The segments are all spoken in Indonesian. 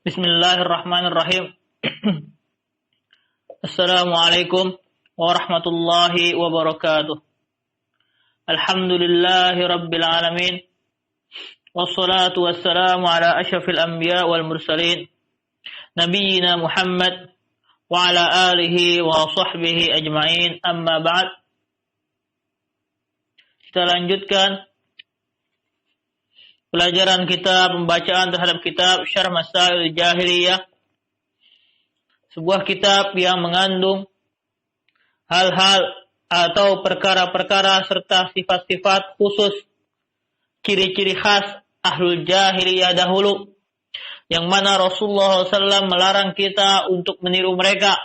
Bismillahirrahmanirrahim. Assalamualaikum warahmatullahi wabarakatuh. Alhamdulillahi rabbil alamin. Wassalatu wassalamu ala asyrafil anbiya wal mursalin. Nabiyyina Muhammad wa ala alihi wa sahbihi ajma'in. Amma ba'd. Kita lanjutkan pelajaran kita, pembacaan terhadap kitab Syarh Masail Jahiliyah, sebuah kitab yang mengandung hal-hal atau perkara-perkara serta sifat-sifat khusus, ciri-ciri khas ahlul jahiliyah dahulu, yang mana Rasulullah SAW melarang kita untuk meniru mereka.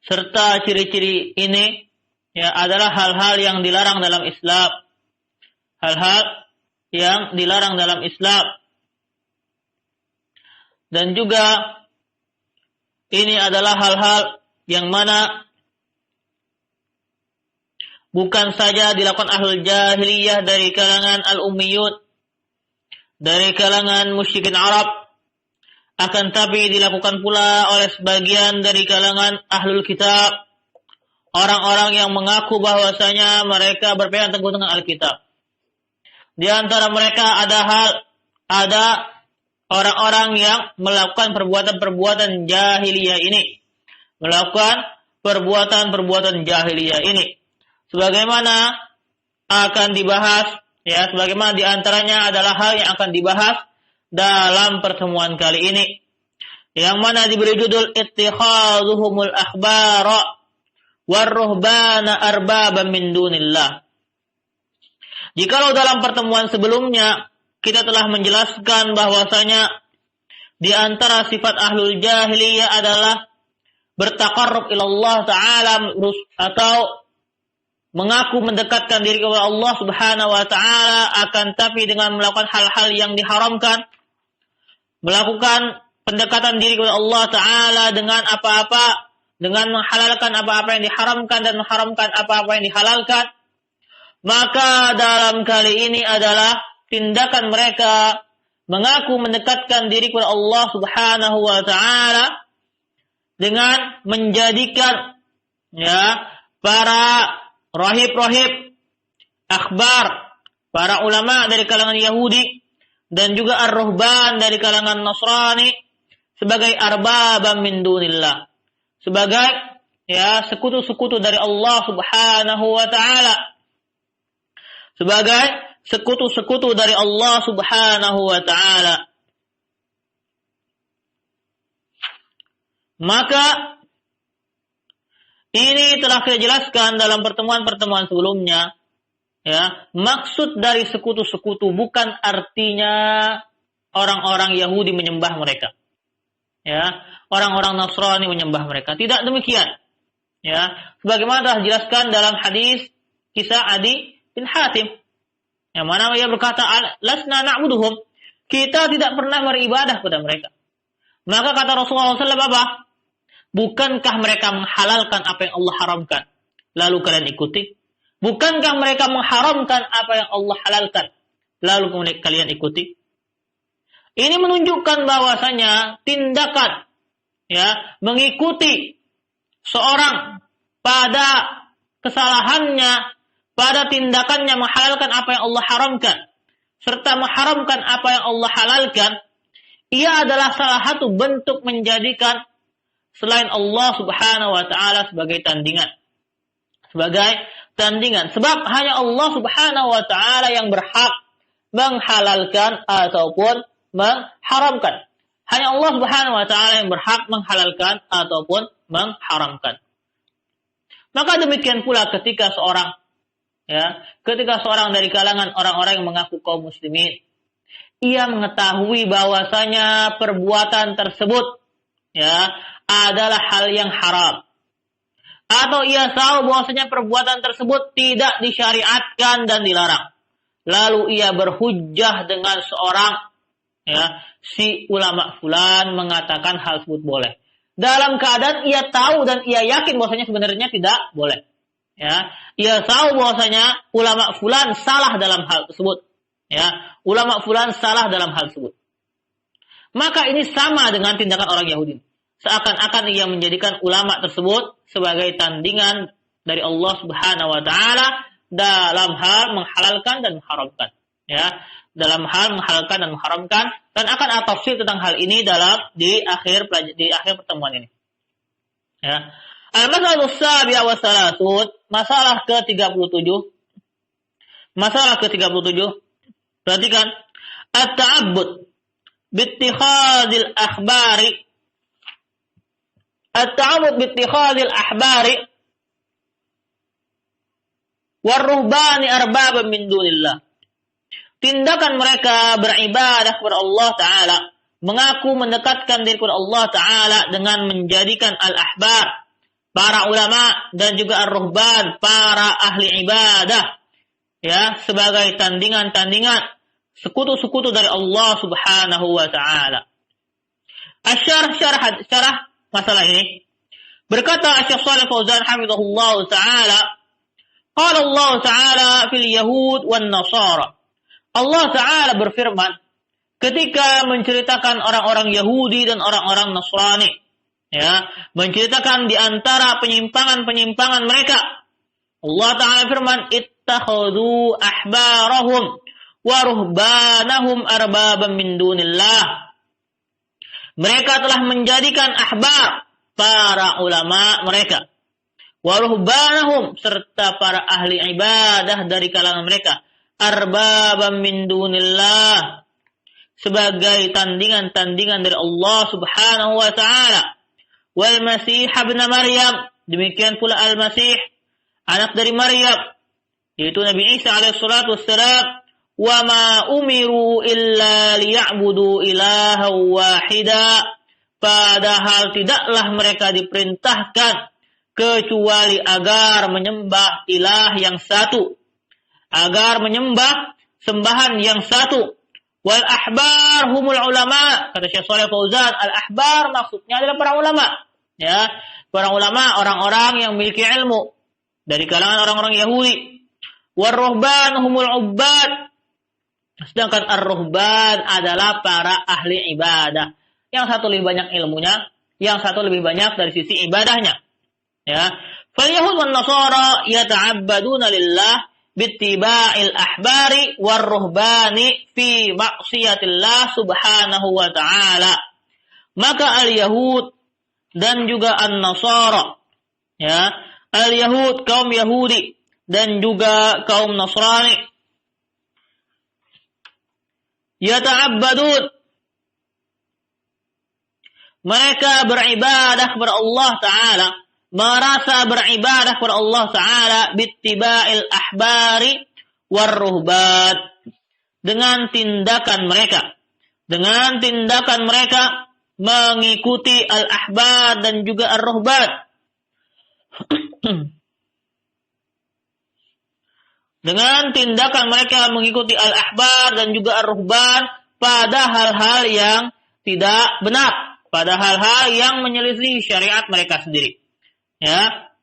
Serta ciri-ciri ini adalah hal-hal yang dilarang dalam Islam. Hal-hal yang dilarang dalam Islam. Dan juga ini adalah hal-hal yang mana bukan saja dilakukan ahlul jahiliyah dari kalangan al-ummiyun, dari kalangan musyrikin Arab, akan tapi dilakukan pula oleh sebagian dari kalangan ahlul kitab, orang-orang yang mengaku bahwasanya mereka berpegang teguh dengan Alkitab. Di antara mereka ada orang-orang yang melakukan perbuatan-perbuatan jahiliyah ini. Melakukan perbuatan-perbuatan jahiliyah ini. Sebagaimana akan dibahas, sebagaimana di antaranya adalah hal yang akan dibahas dalam pertemuan kali ini. Yang mana diberi judul Ittikhadhuhumul akhbara warruhbana arbaban min dunillah. Jikalau dalam pertemuan sebelumnya kita telah menjelaskan bahwasanya di antara sifat ahlul jahiliyah adalah bertaqarrub ila Allah Ta'ala atau mengaku mendekatkan diri kepada Allah Subhanahu wa Ta'ala, akan tapi dengan melakukan hal-hal yang diharamkan, melakukan pendekatan diri kepada Allah Ta'ala dengan apa-apa, dengan menghalalkan apa-apa yang diharamkan dan mengharamkan apa-apa yang dihalalkan. Maka dalam kali ini adalah tindakan mereka mengaku mendekatkan diri kepada Allah Subhanahu wa Ta'ala dengan menjadikan para rahib-rahib, akhbar, para ulama dari kalangan Yahudi dan juga ar-ruhban dari kalangan Nasrani sebagai arbabam min dunillah, sebagai sekutu-sekutu dari Allah Subhanahu wa Ta'ala, sebagai sekutu-sekutu dari Allah Subhanahu wa Ta'ala. Maka ini telah kita jelaskan dalam pertemuan-pertemuan sebelumnya. Maksud dari sekutu-sekutu bukan artinya orang-orang Yahudi menyembah mereka. Orang-orang Nasrani menyembah mereka. Tidak demikian. Sebagaimana telah dijelaskan dalam hadis kisah Adi bin Hatim, yang mana ia berkata, lasna na'buduhum, kita tidak pernah beribadah kepada mereka. Maka kata Rasulullah SAW apa? Bukankah mereka menghalalkan apa yang Allah haramkan, lalu kalian ikuti? Bukankah mereka mengharamkan apa yang Allah halalkan, lalu kalian ikuti? Ini menunjukkan bahwasanya tindakan mengikuti seorang pada kesalahannya, pada tindakannya menghalalkan apa yang Allah haramkan, serta mengharamkan apa yang Allah halalkan, ia adalah salah satu bentuk menjadikan selain Allah Subhanahu wa Ta'ala sebagai tandingan. Sebab hanya Allah Subhanahu wa Ta'ala yang berhak menghalalkan ataupun mengharamkan. Hanya Allah Subhanahu wa Ta'ala yang berhak menghalalkan ataupun mengharamkan. Maka demikian pula ketika seorang dari kalangan orang-orang yang mengaku kaum muslimin, ia mengetahui bahwasanya perbuatan tersebut adalah hal yang haram, atau ia tahu bahwasanya perbuatan tersebut tidak disyariatkan dan dilarang, lalu ia berhujjah dengan seorang si ulama fulan mengatakan hal tersebut boleh, dalam keadaan ia tahu dan ia yakin bahwasanya sebenarnya tidak boleh. Ia tahu bahwasanya ulama fulan salah dalam hal tersebut. Ulama fulan salah dalam hal tersebut. maka ini sama dengan tindakan orang Yahudi. Seakan-akan ia menjadikan ulama tersebut sebagai tandingan dari Allah Subhanahu wa taala dalam hal menghalalkan dan mengharamkan. Ya, dalam hal menghalalkan dan mengharamkan, dan akan ada tafsir tentang hal ini di akhir pertemuan ini. Ya. Al-mas'alah as-sabi'ah wa salasut, masalah ke-37. Masalah ke-37. Perhatikan, at-ta'abbud bittikhadil akhbari. At-ta'abbud bittikhadil ahbari war-ruhbani arbaban min dunillah. Tindakan mereka beribadah kepada Allah Ta'ala, mengaku mendekatkan diri kepada Allah Ta'ala dengan menjadikan al-ahbar, para ulama, dan juga ar-ruhban, para ahli ibadah, ya, sebagai tandingan-tandingan, sekutu-sekutu dari Allah Subhanahu wa Ta'ala. Syarah masalah ini. Berkata Syekh Shalih Fauzan hafizahullah Ta'ala, qala Allah Ta'ala fil Yahud wan Nasara. Allah Ta'ala berfirman ketika menceritakan orang-orang Yahudi dan orang-orang Nasrani, ya, menceritakan di antara penyimpangan-penyimpangan mereka. Allah Ta'ala firman, ittakhadhu ahbarahum wa ruhbanahum arbaban min dunillah. Mereka telah menjadikan ahbar, para ulama mereka, wa ruhbanahum, serta para ahli ibadah dari kalangan mereka, arbaban min dunillah, sebagai tandingan-tandingan dari Allah Subhanahu wa Ta'ala. Wal Masih ibn Maryam, demikian pula Al-Masih, anak dari Maryam, yaitu Nabi Isa alaihi salatu wassalam. Wa ma umiru illa liya'budu ilaha wahida, padahal tidaklah mereka diperintahkan kecuali agar menyembah ilah yang satu, agar menyembah sembahan yang satu. Wal ahbar humul ulama, kata Syekh Shalih Fauzan, al ahbar maksudnya adalah para ulama, ya, para ulama, orang-orang yang memiliki ilmu dari kalangan orang-orang Yahudi. War ruhban humul ubbad, sedangkan ar-ruhban adalah para ahli ibadah. Yang satu lebih banyak ilmunya, yang satu lebih banyak dari sisi ibadahnya. Ya, fal yahud wan nasara yata'abbaduna lillah bittiba'il ahbari war ruhbani fi maksiatillah subhanahu wa ta'ala. Maka al-yahud dan juga an-nasara, ya, al-yahud kaum Yahudi dan juga kaum Nasrani, yata'abbadun, mereka beribadah kepada Allah Ta'ala, merasa beribadah kepada Allah Ta'ala bittiba'il ahbari war-ruhban, dengan tindakan mereka mengikuti al-ahbar dan juga ar-ruhban, dengan tindakan mereka mengikuti al-ahbar dan juga ar-ruhban pada hal-hal yang tidak benar, pada hal-hal yang menyelisih syariat mereka sendiri. Ya.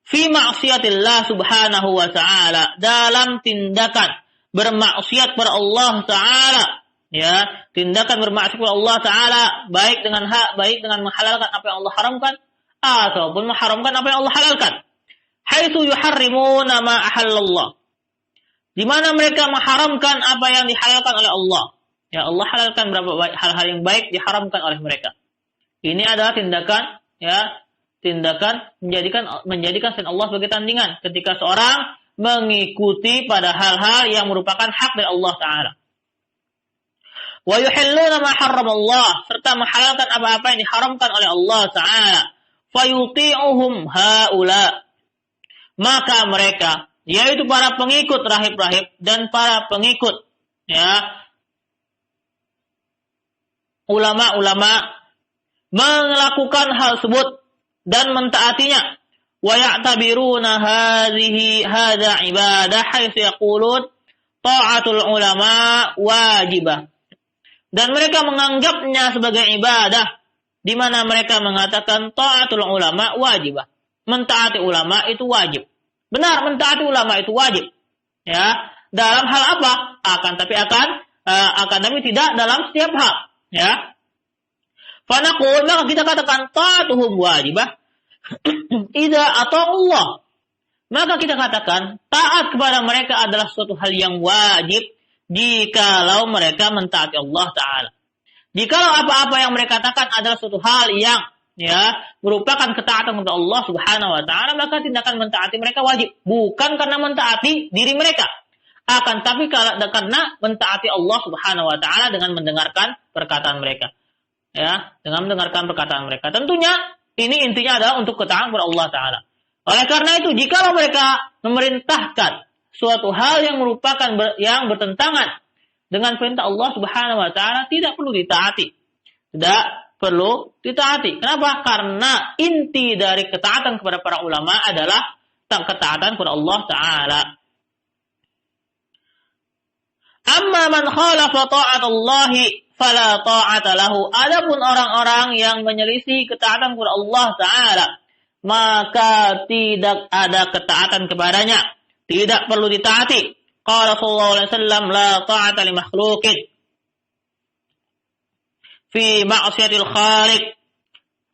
Fi maksiatillah subhanahu wa ta'ala, dalam tindakan bermaksiat kepada Allah Ta'ala. Ya, tindakan bermaksiat kepada Allah Ta'ala, baik dengan menghalalkan apa yang Allah haramkan ataupun mengharamkan apa yang Allah halalkan. Haitsu yuharrimuna ma ahallallah, di mana mereka mengharamkan apa yang dihalalkan oleh Allah. Ya, Allah halalkan beberapa hal-hal yang baik, diharamkan oleh mereka. Ini adalah tindakan, ya, tindakan menjadikan selain Allah sebagai tandingan ketika seorang mengikuti pada hal-hal yang merupakan hak dari Allah Ta'ala. Wa yuhilluna ma harramallah, serta menghalalkan apa-apa yang diharamkan oleh Allah Ta'ala. Fayuti'uhum haula, maka mereka, yaitu para pengikut rahib-rahib dan para pengikut, ya, ulama-ulama, melakukan hal tersebut dan mentaatinya. Wa ya'tabiruna hadza ibadah haitsu yaqulun ta'atul ulama wajibah, dan mereka menganggapnya sebagai ibadah di mana mereka mengatakan ta'atul ulama wajibah, mentaati ulama itu wajib. Benar, mentaati ulama itu wajib. Ya, dalam hal apa? Akan akan tapi tidak dalam setiap hal, ya. Fanaqul, maka kita katakan ta'atuhum wajibah idza ata'ullah. Maka kita katakan taat kepada mereka adalah suatu hal yang wajib jikalau mereka mentaati Allah Ta'ala. Jikalau apa-apa yang mereka katakan adalah suatu hal yang merupakan ketaatan kepada Allah Subhanahu wa Ta'ala, maka tindakan mentaati mereka wajib, bukan karena mentaati diri mereka, akan tapi karena mentaati Allah Subhanahu wa Ta'ala dengan mendengarkan perkataan mereka. Ya, dengan mendengarkan perkataan mereka. Tentunya ini intinya adalah untuk ketaatan kepada Allah Ta'ala. Oleh karena itu, jika mereka memerintahkan suatu hal yang merupakan yang bertentangan dengan perintah Allah Subhanahu wa Ta'ala, tidak perlu ditaati. Tidak perlu ditaati. Kenapa? Karena inti dari ketaatan kepada para ulama adalah ketaatan kepada Allah Ta'ala. Amma man khalafa ta'atallahi fala ta'ata lahu. Adapun orang-orang yang menyelisih ketaatan kepada Allah Ta'ala, maka tidak ada ketaatan kepadanya, tidak perlu ditaati. Qala sallallahu alaihi wasallam, la ta'ata li makhluqin fi ma'siyatil khaliq.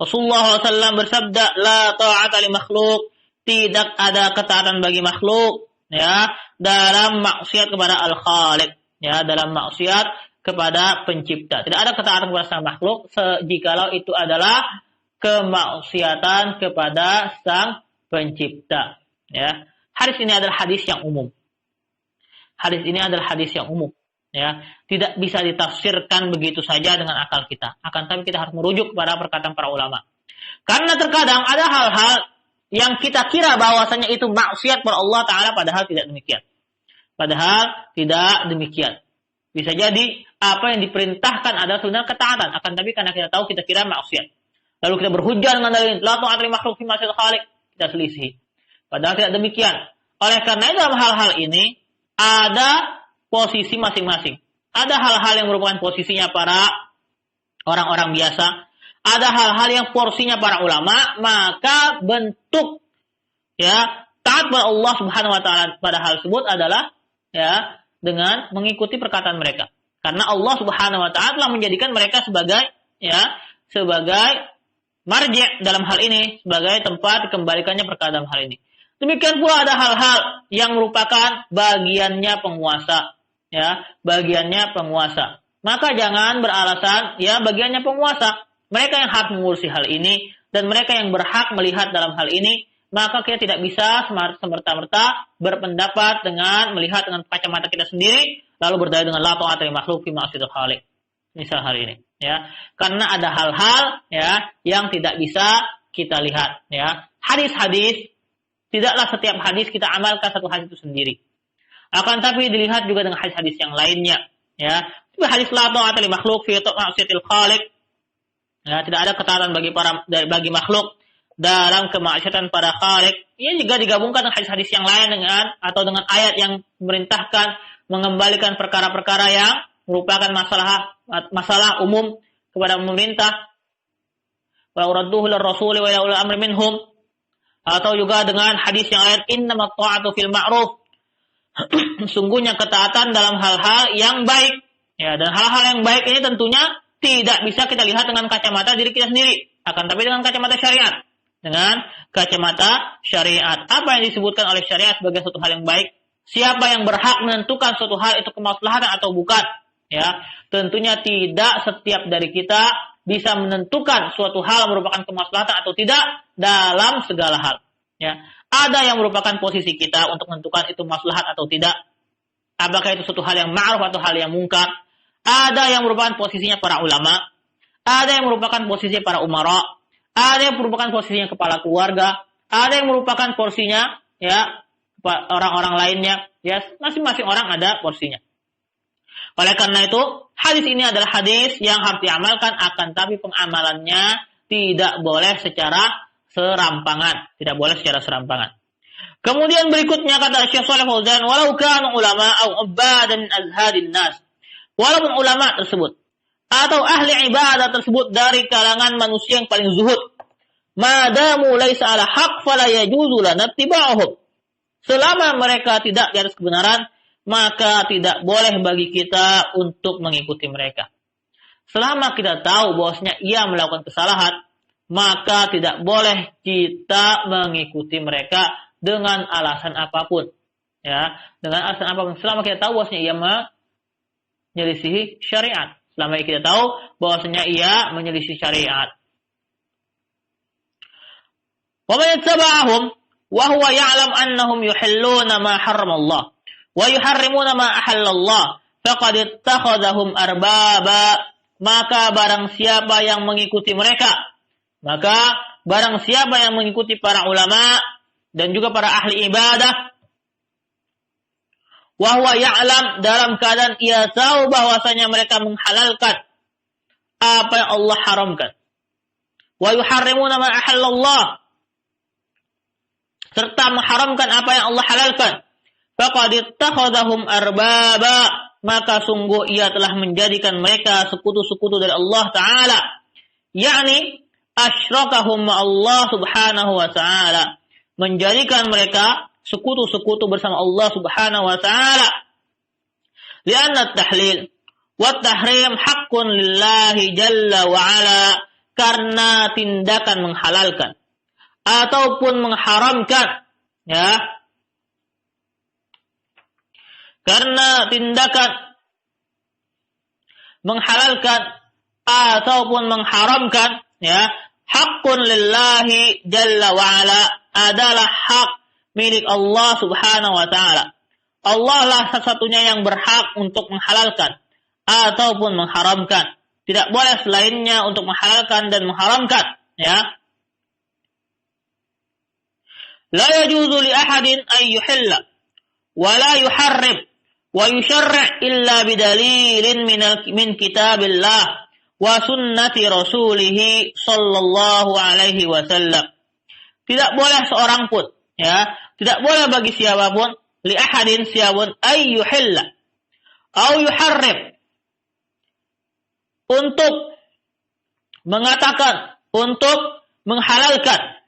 Rasulullah SAW bersabda, la ta'ata li makhluq, tidak ada ketaatan bagi makhluk, ya, dalam maksiat kepada al-khaliq, ya, dalam maksiat kepada pencipta. Tidak ada ketaatan kepada sang makhluk jikalau itu adalah kemaksiatan kepada sang pencipta. Ya. Hadis ini adalah hadis yang umum. Hadis ini adalah hadis yang umum. Ya. Tidak bisa ditafsirkan begitu saja dengan akal kita. Akan tapi kita harus merujuk kepada perkataan para ulama. Karena terkadang ada hal-hal yang kita kira bahwasanya itu maksiat kepada Allah Ta'ala, padahal tidak demikian. Padahal tidak demikian. Bisa jadi apa yang diperintahkan adalah sebenarnya ketaatan, akan tapi karena kita tahu kita kira maksiat. Lalu kita berhujjah dengan dalil la ta'ata li makhluq fi ma'siyatil khaliq, kita selisih. Padahal tidak demikian. Oleh karena itu dalam hal-hal ini ada posisi masing-masing. Ada hal-hal yang merupakan posisinya para orang-orang biasa, ada hal-hal yang porsinya para ulama, maka bentuk taat kepada Allah Subhanahu wa Ta'ala pada hal tersebut adalah dengan mengikuti perkataan mereka. Karena Allah Subhanahu wa Ta'ala telah menjadikan mereka sebagai marji' dalam hal ini, sebagai tempat dikembalikannya perkara dalam hal ini. Demikian pula ada hal-hal yang merupakan bagiannya penguasa, bagiannya penguasa. Maka jangan beralasan bagiannya penguasa. Mereka yang harus mengurusi hal ini dan mereka yang berhak melihat dalam hal ini, maka kita tidak bisa semerta-merta berpendapat dengan melihat dengan kacamata kita sendiri lalu berdalil dengan la ta'ata li makhluq fi ma'siyatil khaliq. Misal hari ini, karena ada hal-hal yang tidak bisa kita lihat, Hadis-hadis tidaklah setiap hadis kita amalkan satu hadis itu sendiri. Akan tapi dilihat juga dengan hadis-hadis yang lainnya, Hadis la ta'ata li makhluq fi ma'siyatil khaliq. Tidak ada ketaatan bagi makhluk dalam kemaksiatan pada Khalik. Ini juga digabungkan dengan hadis-hadis yang lain atau dengan ayat yang memerintahkan mengembalikan perkara-perkara yang merupakan masalah umum kepada pemerintah. Wa radduhu lirrasuli wa ila ulil amri minhum. Atau juga dengan hadis yang lain, innamat ta'atu fil ma'ruf. Sungguhnya ketaatan dalam hal-hal yang baik. Dan hal-hal yang baik ini tentunya tidak bisa kita lihat dengan kacamata diri kita sendiri, akan tapi dengan kacamata syariat. Dengan kacamata syariat. Apa yang disebutkan oleh syariat sebagai suatu hal yang baik? Siapa yang berhak menentukan suatu hal itu kemaslahatan atau bukan? Tentunya tidak setiap dari kita bisa menentukan suatu hal merupakan kemaslahatan atau tidak dalam segala hal. Ada yang merupakan posisi kita untuk menentukan itu maslahat atau tidak. Apakah itu suatu hal yang ma'ruf atau hal yang mungkar? Ada yang merupakan posisinya para ulama, ada yang merupakan posisinya para umara, ada yang merupakan posisinya kepala keluarga, ada yang merupakan porsinya orang-orang lainnya. Masing-masing orang ada porsinya. Oleh karena itu, hadis ini adalah hadis yang harus diamalkan, akan tapi pengamalannya tidak boleh secara serampangan, Kemudian berikutnya kata Syekh Shalih Fauzan, walau kanu ulama au ubadan min azhadin nas. Walaupun ulama tersebut atau ahli ibadah tersebut dari kalangan manusia yang paling zuhud, madamu laisa ala haq fala yajuzu lana ittiba'uhum. Selama mereka tidak di atas kebenaran, maka tidak boleh bagi kita untuk mengikuti mereka. Selama kita tahu bahwasanya ia melakukan kesalahan, maka tidak boleh kita mengikuti mereka dengan alasan apapun. Ya, dengan alasan apapun. Selama kita tahu bahwasanya ia menyelisihi syariat. Selama kita tahu bahwasanya ia menyelisih syariat. Wa man yattaba'ahum wa huwa ya'lam annahum yuhilluna ma harrama Allah wa yuharrimuna ma ahalla Allah faqad ittakhadhahum arbaba. Maka barang siapa yang mengikuti mereka, maka barang siapa yang mengikuti para ulama dan juga para ahli ibadah, wa huwa ya'lam, dalam keadaan ia tahu bahwasanya mereka menghalalkan apa yang Allah haramkan, wa yuharrimuna ma ahallallah, serta mengharamkan apa yang Allah halalkan, faqad ittakhadhahum arbaba, maka sungguh ia telah menjadikan mereka sekutu-sekutu dari Allah Ta'ala, yakni asyrakahum Allah Subhanahu wa Ta'ala, menjadikan mereka sekutu-sekutu bersama Allah Subhanahu wa Ta'ala. Lianna at-tahlil wa at-tahrim haqqun lillahi jalla wa ala, karena tindakan menghalalkan ataupun mengharamkan, ya, karena tindakan menghalalkan ataupun mengharamkan, ya, haqqun lillahi jalla wa ala, adalah hak milik Allah Subhanahu wa Ta'ala. Allah lah satu-satunya yang berhak untuk menghalalkan ataupun mengharamkan. Tidak boleh selainnya untuk menghalalkan dan mengharamkan, ya. La yajuzu li ahadin an yuhilla wa la yuharrim wa yusyarri' illa bidalilin min kitabillah wa sunnati rasulih sallallahu alaihi wasallam. Tidak boleh seorang pun, ya, tidak boleh bagi siapapun, li ahadin siapapun, ay yuhilla au yuharrim, untuk mengatakan, untuk menghalalkan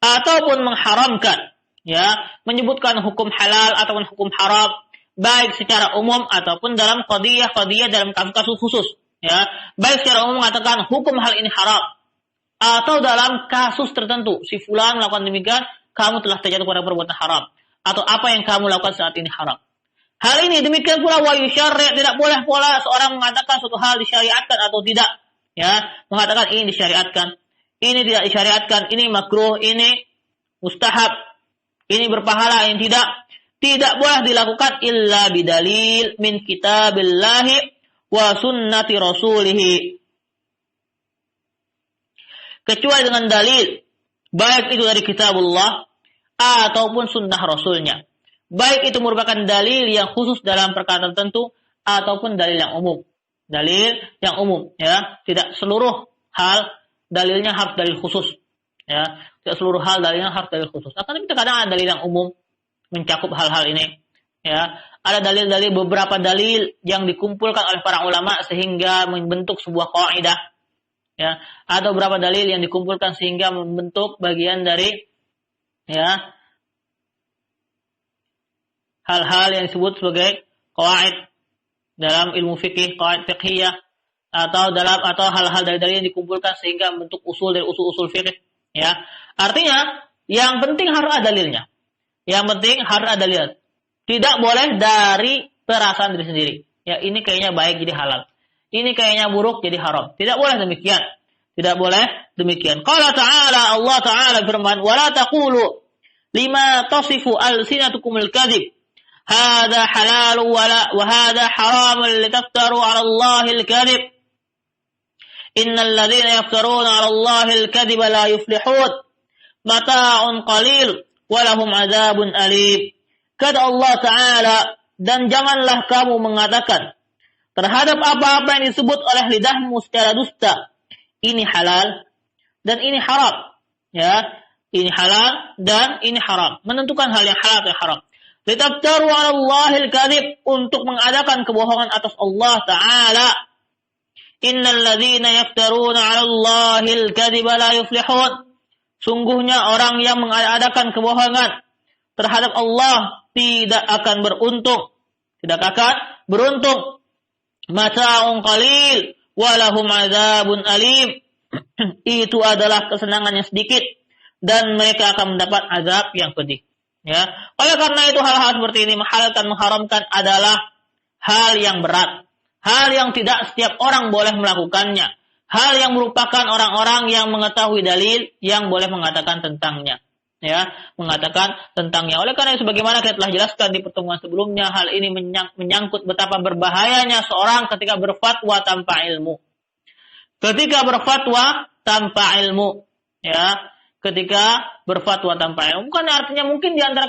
ataupun mengharamkan, ya, menyebutkan hukum halal ataupun hukum haram, baik secara umum ataupun dalam qadiyah dalam kasus-kasus khusus, ya, baik secara umum mengatakan hukum hal ini haram, atau dalam kasus tertentu, si fulan melakukan demikian, kamu telah terjatuh pada perbuatan haram, atau apa yang kamu lakukan saat ini haram. Hal ini demikian pula wa yusyarri', tidak boleh pula seorang mengatakan suatu hal disyariatkan atau tidak, ya, mengatakan ini disyariatkan, ini tidak disyariatkan, ini makruh, ini mustahab, ini berpahala, ini tidak. Tidak boleh dilakukan illa bidalil min kitabillahi wa sunnati rasulih, kecuali dengan dalil, baik itu dari kitabullah ataupun sunnah rasulnya. Baik itu merupakan dalil yang khusus dalam perkara tertentu ataupun dalil yang umum. Dalil yang umum, ya, tidak seluruh hal dalilnya harus dalil khusus, ya, tidak seluruh hal dalilnya harus dalil khusus. Akan tapi terkadang ada dalil yang umum mencakup hal-hal ini, ya. Ada dalil-dalil, beberapa dalil yang dikumpulkan oleh para ulama sehingga membentuk sebuah kaidah, ya. Ada beberapa dalil yang dikumpulkan sehingga membentuk bagian dari, ya, hal-hal yang disebut sebagai qawaid dalam ilmu fikih, qawaid fiqhiyah, atau hal-hal dari dalil yang dikumpulkan sehingga membentuk usul dari usul-usul fikih, ya. Artinya yang penting harus ada dalilnya. Yang penting harus ada dalil. Tidak boleh dari perasaan diri sendiri. Ya, ini kayaknya baik jadi halal, ini kayaknya buruk jadi haram. Tidak boleh demikian. Tidak boleh demikian. Qala ta'ala, Allah Ta'ala firman, wa la taqulu lima tasifu alsinatukumul kadhib hadza halal wa hadza haram litaftaru 'ala Allahil kadhib innal ladzina yaftaruna 'ala Allahil kadhiba la yuflihun mata'un qalil walahum azabun alim. Kata Allah Ta'ala, dan janganlah kamu mengatakan terhadap apa-apa yang disebut oleh lidahmu secara dusta, ini halal dan ini haram, ya, ini halal dan ini haram, menentukan hal yang halal dan haram. Litaftaru 'ala Allahil kadhib, untuk mengadakan kebohongan atas Allah Ta'ala. Innal ladzina yaftaruna 'ala Allahil kadhiba la yuflihun, sungguhnya orang yang mengadakan kebohongan terhadap Allah tidak akan beruntung. Tidak akan beruntung. Mata'un qalil walahum adzabun alim. Itu adalah kesenangan yang sedikit dan mereka akan mendapat azab yang pedih. Ya. Oleh karena itu hal-hal seperti ini menghalalkan mengharamkan adalah hal yang berat. Hal yang tidak setiap orang boleh melakukannya. Hal yang merupakan orang-orang yang mengetahui dalil yang boleh mengatakan tentangnya. Ya, mengatakan tentangnya. Oleh karena itu sebagaimana kita telah jelaskan di pertemuan sebelumnya, hal ini menyangkut betapa berbahayanya seorang ketika berfatwa tanpa ilmu. Ketika berfatwa tanpa ilmu, ya, ketika berfatwa tanpa ilmu, bukan artinya mungkin di antara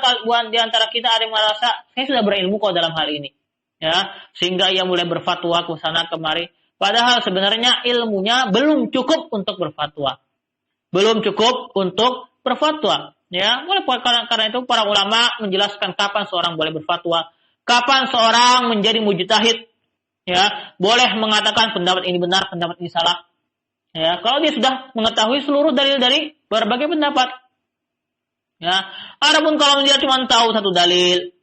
kita ada yang merasa saya sudah berilmu kok dalam hal ini, ya, sehingga ia mulai berfatwa ke sana kemari. Padahal sebenarnya ilmunya belum cukup untuk berfatwa, belum cukup untuk berfatwa. Ya, karena itu para ulama menjelaskan kapan seorang boleh berfatwa, kapan seorang menjadi mujtahid. Ya, boleh mengatakan pendapat ini benar, pendapat ini salah. Ya, kalau dia sudah mengetahui seluruh dalil dari berbagai pendapat. Ya, adapun kalau dia cuma tahu satu dalil,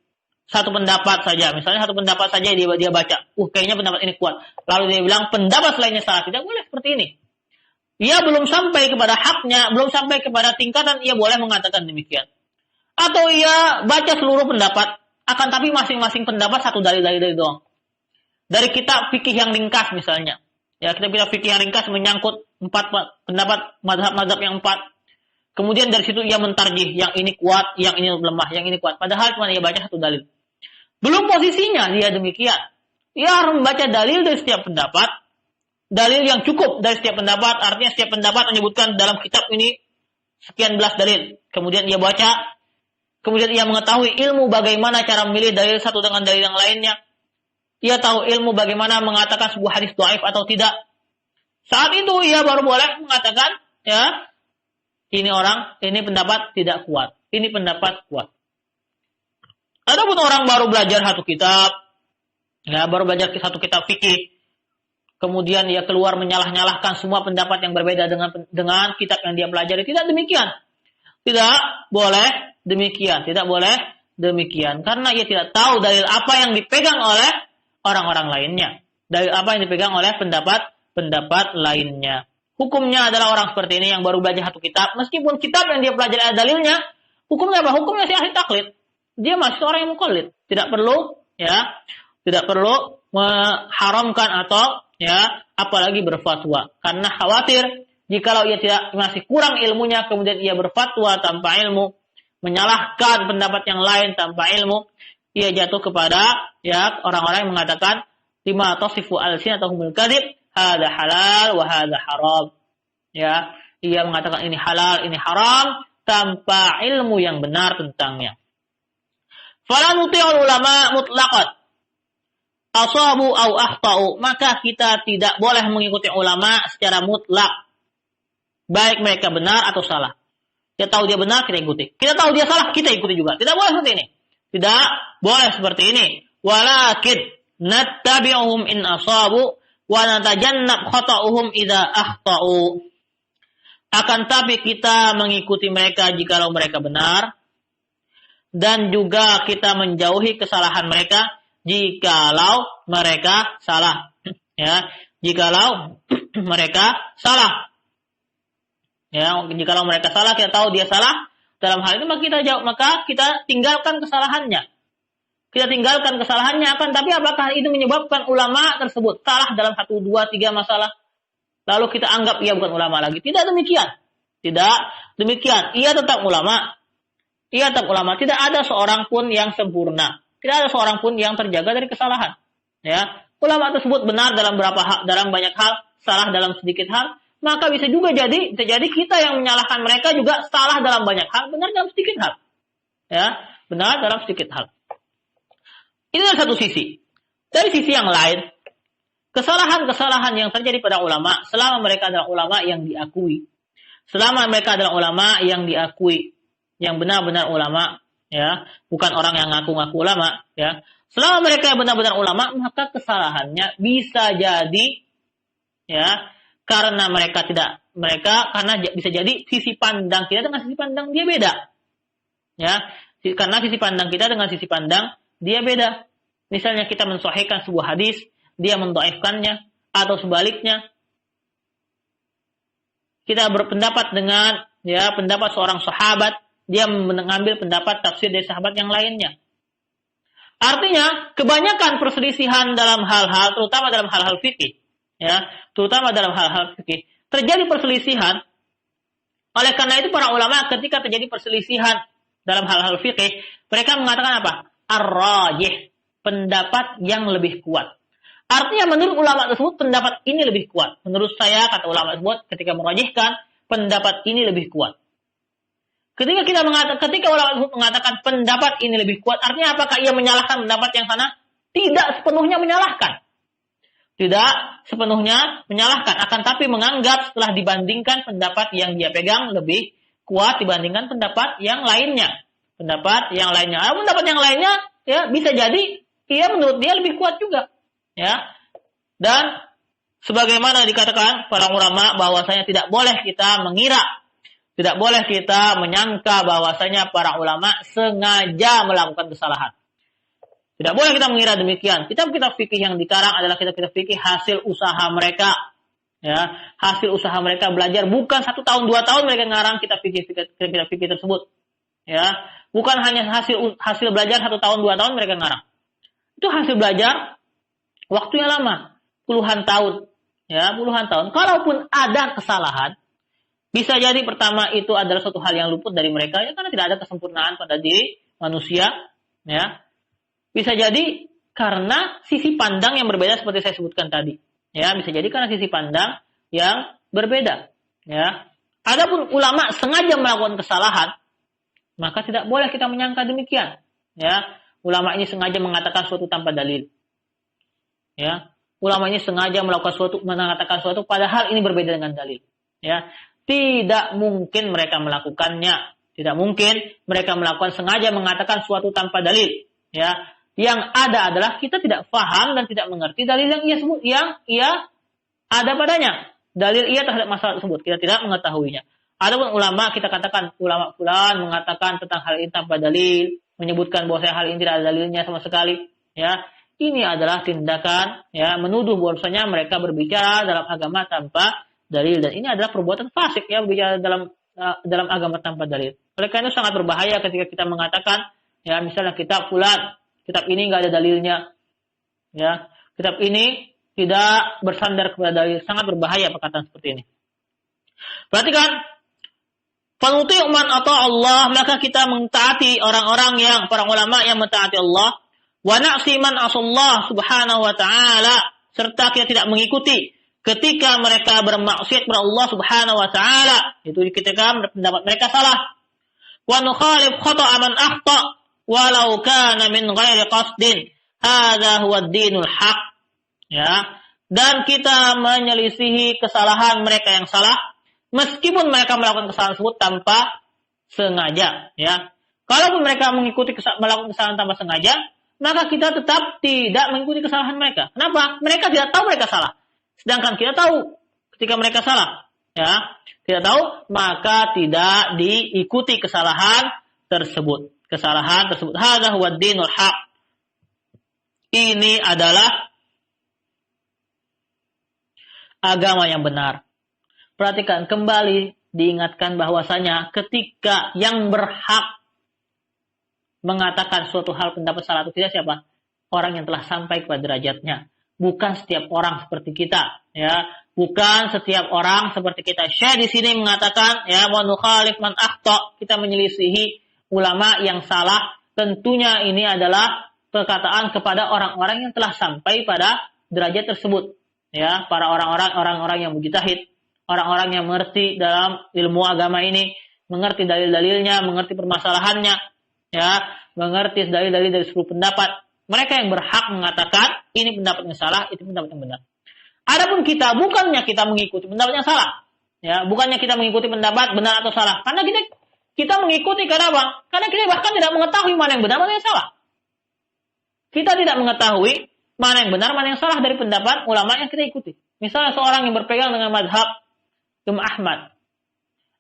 satu pendapat saja, misalnya satu pendapat saja dia baca, kayaknya pendapat ini kuat. Lalu dia bilang pendapat lainnya salah, tidak boleh seperti ini. Ia belum sampai kepada haknya, belum sampai kepada tingkatan ia boleh mengatakan demikian. Atau ia baca seluruh pendapat, akan tapi masing-masing pendapat satu dalil doang. Dari kitab fikih yang ringkas misalnya. Ya, kitab fikih yang ringkas menyangkut 4 pendapat mazhab yang 4. Kemudian dari situ ia mentarjih, yang ini kuat, yang ini lemah, yang ini kuat. Padahal cuma ia baca satu dalil. Belum posisinya dia demikian. Ia harus membaca dalil dari setiap pendapat. Dalil yang cukup dari setiap pendapat, artinya setiap pendapat menyebutkan dalam kitab ini sekian belas dalil. Kemudian ia baca, kemudian ia mengetahui ilmu bagaimana cara memilih dalil satu dengan dalil yang lainnya. Ia tahu ilmu bagaimana mengatakan sebuah hadis dhaif atau tidak. Saat itu ia baru boleh mengatakan, ya, ini pendapat tidak kuat, ini pendapat kuat. Adapun orang baru belajar satu kitab, ya, baru belajar satu kitab fikih, kemudian dia keluar menyalah-nyalahkan semua pendapat yang berbeda dengan kitab yang dia pelajari. Tidak demikian. Tidak boleh demikian. Tidak boleh demikian. Karena ia tidak tahu dalil apa yang dipegang oleh orang-orang lainnya. Dalil apa yang dipegang oleh pendapat lainnya. Hukumnya adalah orang seperti ini yang baru belajar satu kitab. Meskipun kitab yang dia pelajari ada dalilnya, hukumnya apa? Hukumnya si ahli taklid. Dia masih orang yang muqallid. Tidak perlu, ya, tidak perlu mengharamkan atau, ya, apalagi berfatwa. Karena khawatir jikalau ia tidak masih kurang ilmunya, kemudian ia berfatwa tanpa ilmu, menyalahkan pendapat yang lain tanpa ilmu, ia jatuh kepada, ya, orang-orang yang mengatakan lima tasifu alsinatahumul kadzib, hada halal wa hada haram. Ya, ia mengatakan ini halal, ini haram tanpa ilmu yang benar tentangnya. Fala nuti'ul ulama mutlaqan. Asabu au akhtau, maka kita tidak boleh mengikuti ulama secara mutlak. Baik mereka benar atau salah. Kita tahu dia benar, kita ikuti. Kita tahu dia salah, kita ikuti juga. Tidak boleh seperti ini. Tidak boleh seperti ini. Walakin nattabi'uhum in asabu wa natajannab khata'uhum idza akhtau. Akan tapi kita mengikuti mereka jikalau mereka benar, dan juga kita menjauhi kesalahan mereka jikalau mereka salah. Ya, jikalau mereka salah. Ya, jikalau mereka salah, kita tahu dia salah dalam hal itu, maka kita tinggalkan kesalahannya. Kita tinggalkan kesalahannya, akan tapi apakah itu menyebabkan ulama tersebut salah dalam 1, 2, 3 masalah? Lalu kita anggap ia bukan ulama lagi. Tidak demikian. Tidak demikian. Ia tetap ulama. Ia tetap ulama. Tidak ada seorang pun yang sempurna. Tidak ada seorang pun yang terjaga dari kesalahan. Ya, ulama tersebut benar dalam dalam banyak hal, salah dalam sedikit hal. Maka bisa jadi kita yang menyalahkan mereka juga salah dalam banyak hal, benar dalam sedikit hal. Ya, benar dalam sedikit hal. Ini dari satu sisi. Dari sisi yang lain, kesalahan-kesalahan yang terjadi pada ulama, selama mereka adalah ulama yang diakui, selama mereka adalah ulama yang diakui, yang benar-benar ulama, ya, bukan orang yang ngaku-ngaku ulama, ya. Selama mereka benar-benar ulama, maka kesalahannya bisa jadi, ya, karena karena bisa jadi sisi pandang kita dengan sisi pandang dia beda, ya. Karena sisi pandang kita dengan sisi pandang dia beda. Misalnya kita mensahihkan sebuah hadis, dia mendhaifkannya, atau sebaliknya. Kita berpendapat dengan pendapat seorang sahabat, dia mengambil pendapat tafsir dari sahabat yang lainnya. Artinya, kebanyakan perselisihan dalam hal-hal, terutama dalam hal-hal fikih, terutama dalam hal-hal fikih, terjadi perselisihan. Oleh karena itu para ulama ketika terjadi perselisihan dalam hal-hal fikih, mereka mengatakan apa? Ar-rajih, pendapat yang lebih kuat. Artinya menurut ulama tersebut pendapat ini lebih kuat. Menurut saya, kata ulama tersebut, ketika merajihkan pendapat ini lebih kuat. Ketika ulama tersebut mengatakan pendapat ini lebih kuat, artinya apakah ia menyalahkan pendapat yang sana? Tidak sepenuhnya menyalahkan. Tidak sepenuhnya menyalahkan, akan tapi menganggap setelah dibandingkan pendapat yang dia pegang lebih kuat dibandingkan pendapat yang lainnya. Pendapat yang lainnya, bisa jadi menurut dia lebih kuat juga. Dan sebagaimana dikatakan para ulama bahwasanya tidak boleh kita mengira, tidak boleh kita menyangka bahwasanya para ulama sengaja melakukan kesalahan. Tidak boleh kita mengira demikian. Kitab-kitab fikih yang dikarang adalah kitab-kitab fikih hasil usaha mereka. Hasil usaha mereka belajar, bukan 1 tahun 2 tahun mereka ngarang kitab fikih tersebut. Bukan hanya hasil belajar 1 tahun 2 tahun mereka ngarang. Itu hasil belajar waktunya lama, puluhan tahun. Puluhan tahun. Kalaupun ada kesalahan, bisa jadi pertama itu adalah suatu hal yang luput dari mereka, karena tidak ada kesempurnaan pada diri manusia. Bisa jadi karena sisi pandang yang berbeda seperti saya sebutkan tadi. Bisa jadi karena sisi pandang yang berbeda. Adapun ulama sengaja melakukan kesalahan, maka tidak boleh kita menyangka demikian. Ulama ini sengaja mengatakan suatu tanpa dalil. Ulama ini sengaja mengatakan suatu padahal ini berbeda dengan dalil. Tidak mungkin mereka melakukannya. Tidak mungkin mereka melakukan sengaja mengatakan suatu tanpa dalil. Yang ada adalah kita tidak paham dan tidak mengerti dalil yang ia ada padanya. Dalil ia terhadap masalah tersebut kita tidak mengetahuinya. Adapun ulama, kita katakan ulama fulan mengatakan tentang hal ini tanpa dalil, menyebutkan bahwa hal ini tidak ada dalilnya sama sekali. Ini adalah tindakan menuduh bahwasanya mereka berbicara dalam agama tanpa dalil, dan ini adalah perbuatan fasik berbicara dalam agama tanpa dalil. Oleh karena itu sangat berbahaya ketika kita mengatakan misalnya kitab fulan, kitab ini enggak ada dalilnya. Kitab ini tidak bersandar kepada dalil, sangat berbahaya perkataan seperti ini. Perhatikan, fanuti' man ata Allah, maka kita mentaati orang-orang yang para ulama yang mentaati Allah. Wa na'si man asallah subhanahu wa ta'ala, serta kita tidak mengikuti ketika mereka bermaksiat kepada Allah subhanahu wa ta'ala, itu ketika pendapat mereka salah. Wa nukhalif khata'a man akhta' walau kana min ghairi qasdin, hadza huwa ad-dinul haq. Dan kita menyelisihi kesalahan mereka yang salah meskipun mereka melakukan kesalahan tersebut tanpa sengaja. Kalaupun mereka melakukan kesalahan tanpa sengaja, maka kita tetap tidak mengikuti kesalahan mereka. Kenapa? Mereka tidak tahu mereka salah. Sedangkan kita tahu ketika mereka salah. Tidak tahu, maka tidak diikuti kesalahan tersebut. Hadza huwa ad-dinul haq. Ini adalah agama yang benar. Perhatikan, kembali diingatkan bahwasanya ketika yang berhak mengatakan suatu hal pendapat salah atau tidak siapa? Orang yang telah sampai kepada derajatnya. Bukan setiap orang seperti kita. Bukan setiap orang seperti kita. Syekh di sini mengatakan, wa nukhalif man akhta', kita menyelisihi ulama yang salah. Tentunya ini adalah perkataan kepada orang-orang yang telah sampai pada derajat tersebut. Para orang-orang yang mujtahid, orang-orang yang mengerti dalam ilmu agama ini, mengerti dalil-dalilnya, mengerti permasalahannya, mengerti dalil-dalil dari 10 pendapat. Mereka yang berhak mengatakan ini pendapat yang salah, itu pendapat yang benar. Adapun kita, bukannya kita mengikuti pendapat yang salah, bukannya kita mengikuti pendapat benar atau salah, karena kita mengikuti karena apa? Karena kita bahkan tidak mengetahui mana yang benar, mana yang salah. Kita tidak mengetahui mana yang benar, mana yang salah dari pendapat ulama yang kita ikuti. Misalnya seorang yang berpegang dengan madhab Imam Ahmad,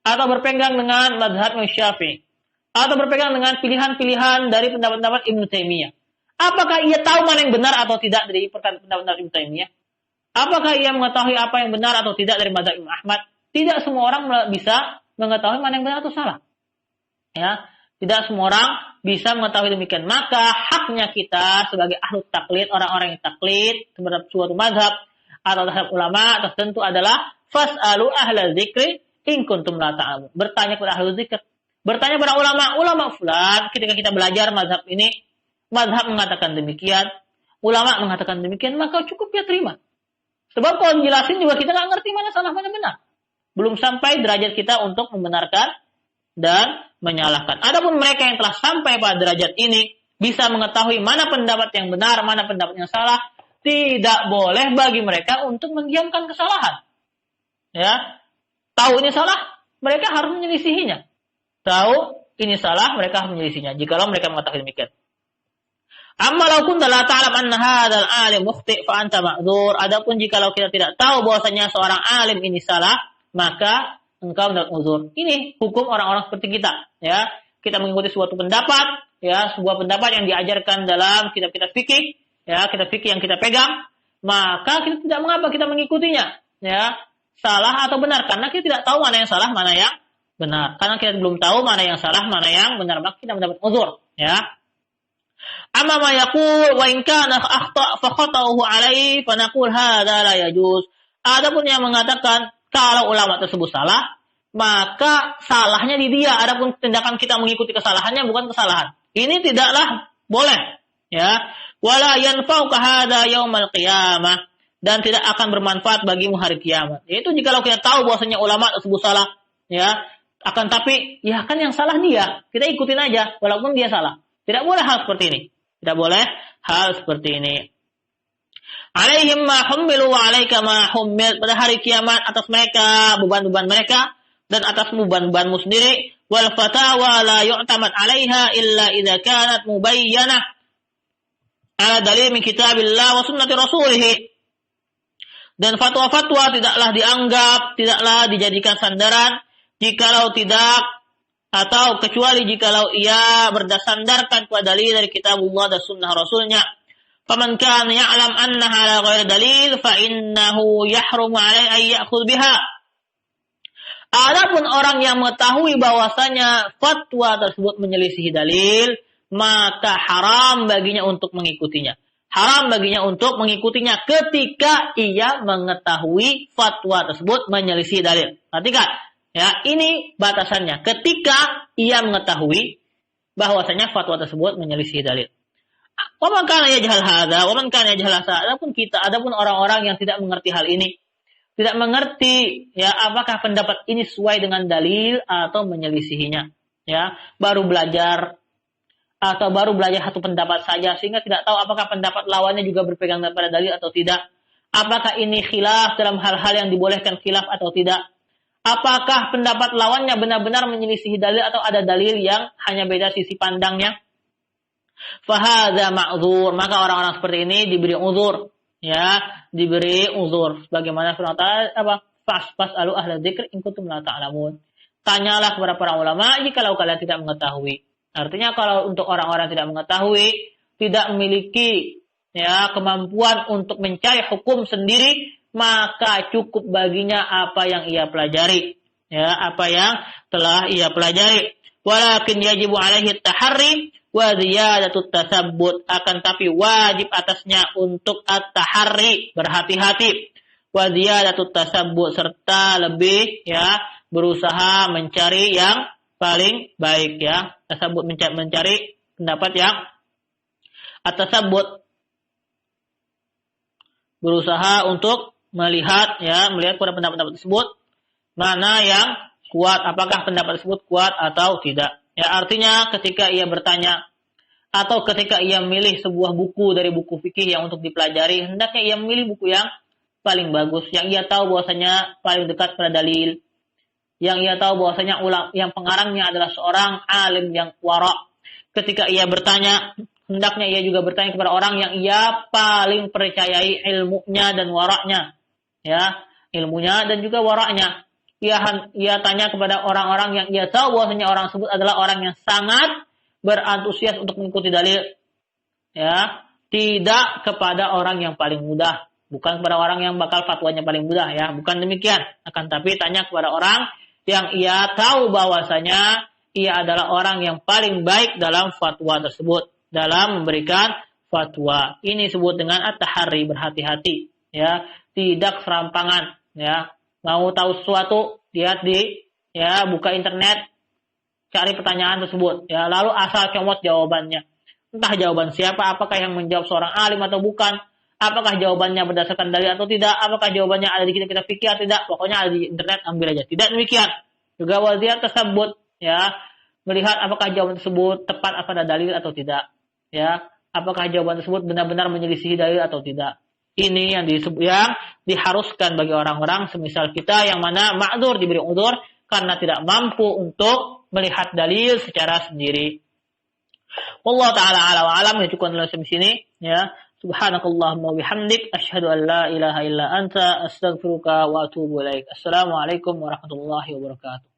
atau berpegang dengan madhab Imam Syafi'i, atau berpegang dengan pilihan-pilihan dari pendapat-pendapat Ibnu Taimiyah. Apakah ia tahu mana yang benar atau tidak dari pendapat Ibnu Taimiyah? Apakah ia mengetahui apa yang benar atau tidak dari mazhab Imam Ahmad? Tidak semua orang bisa mengetahui mana yang benar atau salah. Ya, tidak semua orang bisa mengetahui demikian. Maka haknya kita sebagai ahlu taklid, orang-orang yang taklid terhadap suatu mazhab atau terhadap ulama tertentu adalah fas'alu ahla dzikri in kuntum la ta'lamun. Bertanya kepada ahli zikir. Bertanya kepada ulama fulan, ketika kita belajar mazhab ini, mazhab mengatakan demikian, ulama mengatakan demikian, maka cukup ya terima. Sebab kalau dijelasin juga kita nggak ngerti mana salah mana benar. Belum sampai derajat kita untuk membenarkan dan menyalahkan. Adapun mereka yang telah sampai pada derajat ini bisa mengetahui mana pendapat yang benar, mana pendapat yang salah, tidak boleh bagi mereka untuk mendiamkan kesalahan. Ya, tahu ini salah, mereka harus menyelisihinya. Tahu ini salah, mereka harus menyelisihinya. Jikalau mereka mengetahui demikian. Amma law kunta la ta'lam anna hadzal alim mukhti' fa anta ma'dzur. Adapun jikalau kita tidak tahu bahwasanya seorang alim ini salah, maka engkau mendapat uzur. Ini hukum orang-orang seperti kita, ya. Kita mengikuti suatu pendapat, ya, sebuah pendapat yang diajarkan dalam kitab-kitab fikih, ya, kitab fikih yang kita pegang, maka kita tidak mengapa kita mengikutinya, ya. Salah atau benar, karena kita tidak tahu mana yang salah, mana yang benar. Karena kita belum tahu mana yang salah, mana yang benar, maka kita mendapat uzur, ya. Amma ma yaqul wa in kana akhta fa khata'uhu alaihi fa naqul hadza la yajuz. Adapun yang mengatakan kalau ulama tersebut salah, maka salahnya di dia. Adapun tindakan kita mengikuti kesalahannya bukan kesalahan. Ini tidaklah boleh, ya. Wala yanfa'uka hadza yaumal qiyamah, dan tidak akan bermanfaat bagimu hari kiamat. Yaitu jikalau kita tahu bahwasanya ulama tersebut salah, ya, akan tapi ya kan yang salah dia, kita ikutin aja walaupun dia salah. Tidak boleh hal seperti ini. Tidak boleh hal seperti ini. Alaihim ma hummilu wa alaika ma hummil. Pada hari kiamat atas mereka beban-beban mereka dan atas beban-bebanmu sendiri. Wal fatawa la yu'tamad alaiha illa idza kanat mubayyanah ala dalil min kitabillah wa sunnati rasulih. Dan fatwa-fatwa tidaklah dianggap, tidaklah dijadikan sandaran jikalau tidak atau kecuali jikalau ia berdasarkan pada dalil dari kitabullah dan sunnah rasulnya. Faman kana ya'lam annaha ala ghairi dalil fa innahu yahrumu alaihi an ya'khudh biha. Adapun orang yang mengetahui bahwasanya fatwa tersebut menyelisihi dalil, maka haram baginya untuk mengikutinya. Haram baginya untuk mengikutinya ketika ia mengetahui fatwa tersebut menyelisih dalil. Perhatikan, ya, ini batasannya. Ketika ia mengetahui bahwasanya fatwa tersebut menyelisih dalil. Wa man kana yajhal hadza wa man kana yajhal hadza. Adapun orang-orang yang tidak mengerti hal ini, tidak mengerti, ya, apakah pendapat ini sesuai dengan dalil atau menyelisihinya, ya, baru belajar satu pendapat saja sehingga tidak tahu apakah pendapat lawannya juga berpegang pada dalil atau tidak. Apakah ini khilaf dalam hal-hal yang dibolehkan khilaf atau tidak? Apakah pendapat lawannya benar-benar menyelisihi dalil atau ada dalil yang hanya beda sisi pandangnya? Fahadza ma'dzur. Maka orang-orang seperti ini diberi uzur, ya, diberi uzur. Sebagaimana firman Allah apa? Fas'alu ahla dzikri in kuntum la ta'lamun. Tanyalah kepada para ulama jikalau kalian tidak mengetahui. Artinya kalau untuk orang-orang tidak mengetahui, tidak memiliki, ya, kemampuan untuk mencari hukum sendiri, maka cukup baginya apa yang ia pelajari, ya, apa yang telah ia pelajari. Walakin yajibu alaihi at-tahri wa ziyadatu at-tasabbut. Akan tapi wajib atasnya untuk at-tahri, berhati-hati, wa ziyadatu at-tasabbut, serta lebih, ya, berusaha mencari yang paling baik, ya. Tasabbut, mencari pendapat yang at-tasabbut, berusaha untuk melihat pada pendapat tersebut mana yang kuat, apakah pendapat tersebut kuat atau tidak. Ya, artinya ketika ia bertanya atau ketika ia memilih sebuah buku dari buku fikih yang untuk dipelajari, hendaknya ia memilih buku yang paling bagus, yang ia tahu bahwasanya paling dekat pada dalil, yang ia tahu bahwasanya yang pengarangnya adalah seorang alim yang wara. Ketika ia bertanya, hendaknya ia juga bertanya kepada orang yang ia paling percayai ilmunya dan waraknya, ya, ilmunya dan juga waraknya. ia tanya kepada orang-orang yang ia tahu bahwasanya orang tersebut adalah orang yang sangat berantusias untuk mengikuti dalil. Ya, tidak kepada orang yang paling mudah, bukan kepada orang yang bakal fatwanya paling mudah ya, bukan demikian. Akan tapi tanya kepada orang yang ia tahu bahwasanya ia adalah orang yang paling baik dalam fatwa tersebut, dalam memberikan fatwa. Ini disebut dengan at-tahari, berhati-hati ya, tidak serampangan ya. Mau tahu sesuatu, lihat buka internet, cari pertanyaan tersebut ya, lalu asal comot jawabannya. Entah jawaban siapa, apakah yang menjawab seorang alim atau bukan, apakah jawabannya berdasarkan dalil atau tidak, apakah jawabannya ada di kitab fikih atau tidak, pokoknya ada di internet, ambil aja. Tidak demikian. Juga waziyat tersebut ya, melihat apakah jawaban tersebut tepat pada dalil atau tidak ya, apakah jawaban tersebut benar-benar menyelisihi dalil atau tidak. Ini yang diharuskan bagi orang-orang semisal kita yang mana ma'dzur, diberi udzur karena tidak mampu untuk melihat dalil secara sendiri. Wallahu ta'ala ala wa alam. Ya, cukup dalam sini ya. Subhanakallahumma bihamdik asyhadu an la ilaha illa anta astaghfiruka wa atubu ilaik. Assalamualaikum warahmatullahi wabarakatuh.